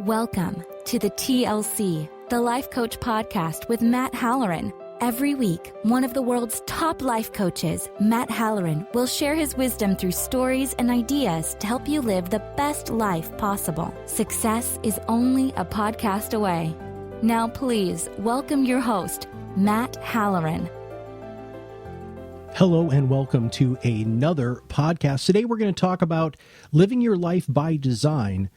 Welcome to the TLC, the Life Coach Podcast with Matt Halloran. Every week, one of the world's top life coaches, Matt Halloran, will share his wisdom through stories and ideas to help you live the best life possible. Success is only a podcast away. Now, please welcome your host, Matt Halloran. Hello and welcome to another podcast. Today we're going to talk about living your life by design,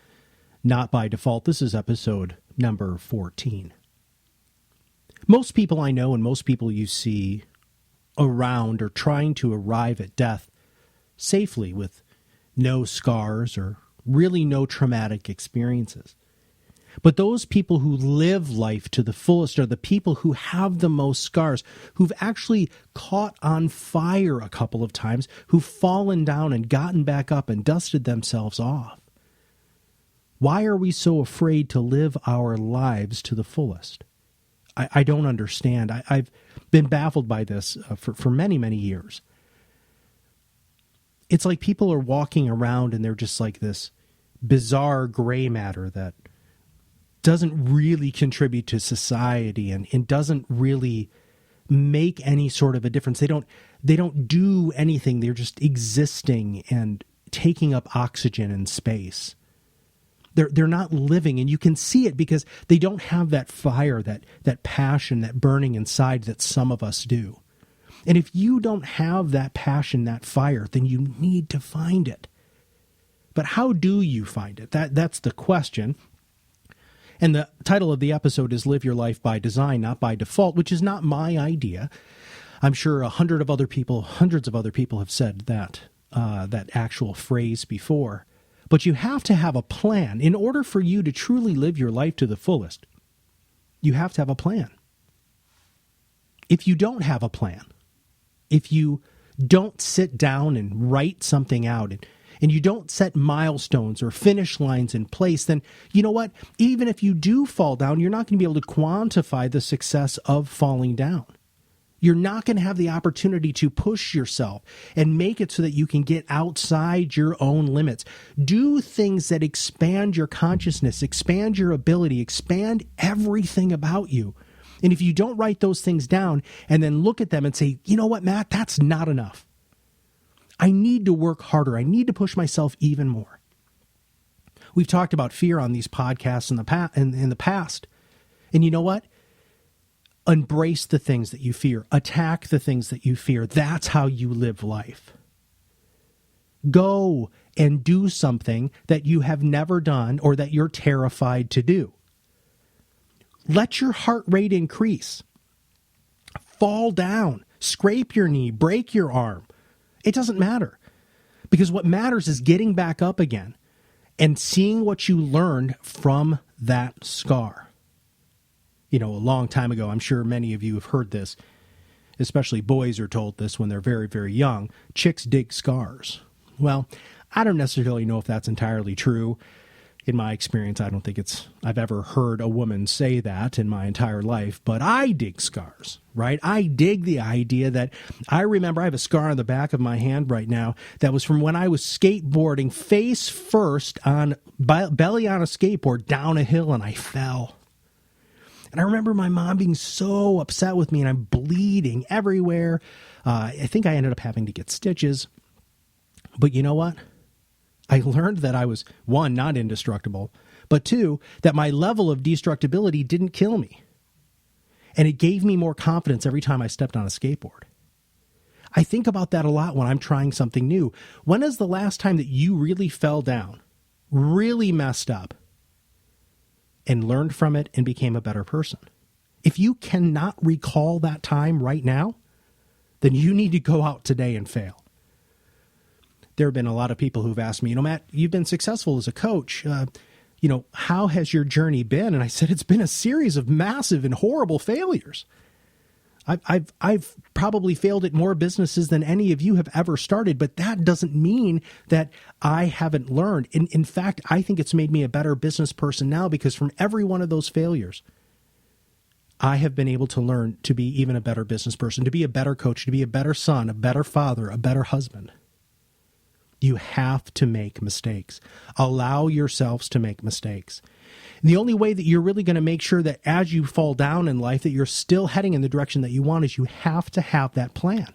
not by default. This is episode number 14. Most people I know and most people you see around are trying to arrive at death safely with no scars or really no traumatic experiences. But those people who live life to the fullest are the people who have the most scars, who've actually caught on fire a couple of times, who've fallen down and gotten back up and dusted themselves off. Why are we so afraid to live our lives to the fullest? I don't understand. I've been baffled by this for many, many years. It's like people are walking around and they're just like this bizarre gray matter that doesn't really contribute to society and doesn't really make any sort of a difference. They don't do anything. They're just existing and taking up oxygen and space. They're not living, and you can see it because they don't have that fire, that passion, that burning inside that some of us do. And if you don't have that passion, that fire, then you need to find it. But how do you find it? That's the question. And the title of the episode is Live Your Life by Design, Not by Default, which is not my idea. I'm sure hundreds of other people have said that actual phrase before. But you have to have a plan. In order for you to truly live your life to the fullest, you have to have a plan. If you don't have a plan, if you don't sit down and write something out and you don't set milestones or finish lines in place, then you know what? Even if you do fall down, you're not going to be able to quantify the success of falling down. You're not going to have the opportunity to push yourself and make it so that you can get outside your own limits. Do things that expand your consciousness, expand your ability, expand everything about you. And if you don't write those things down and then look at them and say, you know what, Matt, that's not enough. I need to work harder. I need to push myself even more. We've talked about fear on these podcasts in the past. And you know what? Embrace the things that you fear. Attack the things that you fear. That's how you live life. Go and do something that you have never done or that you're terrified to do. Let your heart rate increase. Fall down. Scrape your knee. Break your arm. It doesn't matter. Because what matters is getting back up again and seeing what you learned from that scar. You know, a long time ago, I'm sure many of you have heard this, especially boys are told this when they're very, very young, chicks dig scars. Well, I don't necessarily know if that's entirely true. In my experience, I don't think I've ever heard a woman say that in my entire life, but I dig scars, right? I dig the idea that I remember I have a scar on the back of my hand right now that was from when I was skateboarding face first on belly on a skateboard down a hill and I fell. And I remember my mom being so upset with me and I'm bleeding everywhere. I think I ended up having to get stitches. But you know what? I learned that I was, one, not indestructible, but two, that my level of destructibility didn't kill me. And it gave me more confidence every time I stepped on a skateboard. I think about that a lot when I'm trying something new. When is the last time that you really fell down, really messed up, and learned from it and became a better person? If you cannot recall that time right now, then you need to go out today and fail. There have been a lot of people who've asked me, Matt, you've been successful as a coach. How has your journey been? And I said, it's been a series of massive and horrible failures. I've probably failed at more businesses than any of you have ever started, but that doesn't mean that I haven't learned. In fact, I think it's made me a better business person now because from every one of those failures, I have been able to learn to be even a better business person, to be a better coach, to be a better son, a better father, a better husband. You have to make mistakes. Allow yourselves to make mistakes. The only way that you're really going to make sure that as you fall down in life that you're still heading in the direction that you want is you have to have that plan.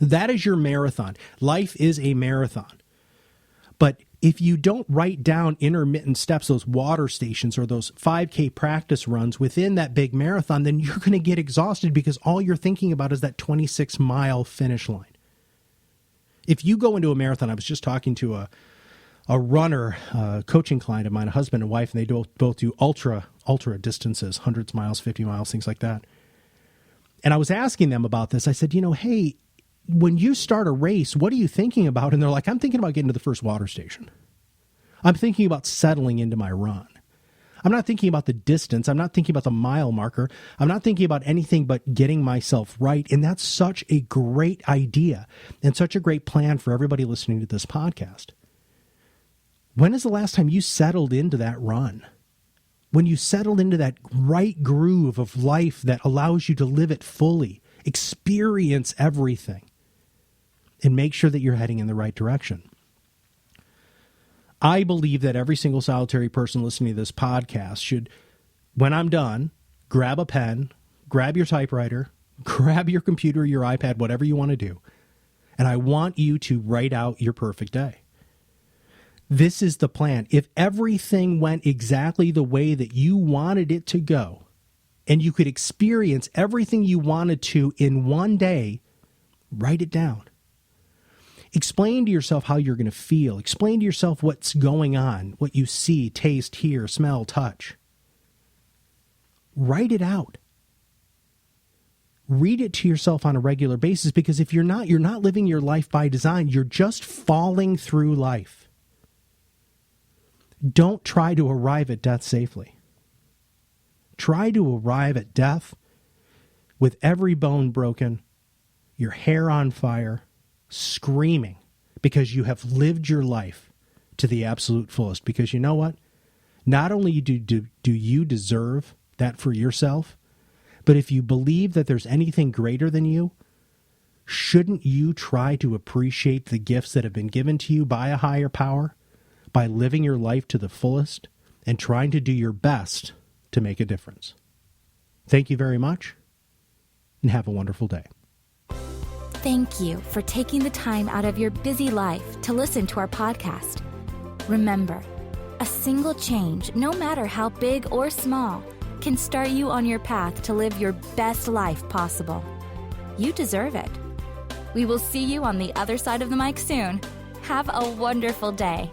That is your marathon. Life is a marathon. But if you don't write down intermittent steps, those water stations or those 5K practice runs within that big marathon, then you're going to get exhausted because all you're thinking about is that 26-mile finish line. If you go into a marathon, I was just talking to a runner, coaching client of mine, a husband and wife, and they both do ultra distances, 100 miles, 50 miles, things like that. And I was asking them about this. I said, hey, when you start a race, what are you thinking about? And they're like, I'm thinking about getting to the first water station. I'm thinking about settling into my run. I'm not thinking about the distance. I'm not thinking about the mile marker. I'm not thinking about anything but getting myself right. And that's such a great idea and such a great plan for everybody listening to this podcast. When is the last time you settled into that run? When you settled into that right groove of life that allows you to live it fully, experience everything, and make sure that you're heading in the right direction. I believe that every single solitary person listening to this podcast should, when I'm done, grab a pen, grab your typewriter, grab your computer, your iPad, whatever you want to do, and I want you to write out your perfect day. This is the plan. If everything went exactly the way that you wanted it to go, and you could experience everything you wanted to in one day, write it down. Explain to yourself how you're going to feel. Explain to yourself what's going on, what you see, taste, hear, smell, touch. Write it out. Read it to yourself on a regular basis, because if you're not living your life by design. You're just falling through life. Don't try to arrive at death safely. Try to arrive at death with every bone broken, your hair on fire, screaming because you have lived your life to the absolute fullest. Because you know what? Not only do you deserve that for yourself, but if you believe that there's anything greater than you, shouldn't you try to appreciate the gifts that have been given to you by a higher power by living your life to the fullest and trying to do your best to make a difference? Thank you very much, and have a wonderful day. Thank you for taking the time out of your busy life to listen to our podcast. Remember, a single change, no matter how big or small, can start you on your path to live your best life possible. You deserve it. We will see you on the other side of the mic soon. Have a wonderful day.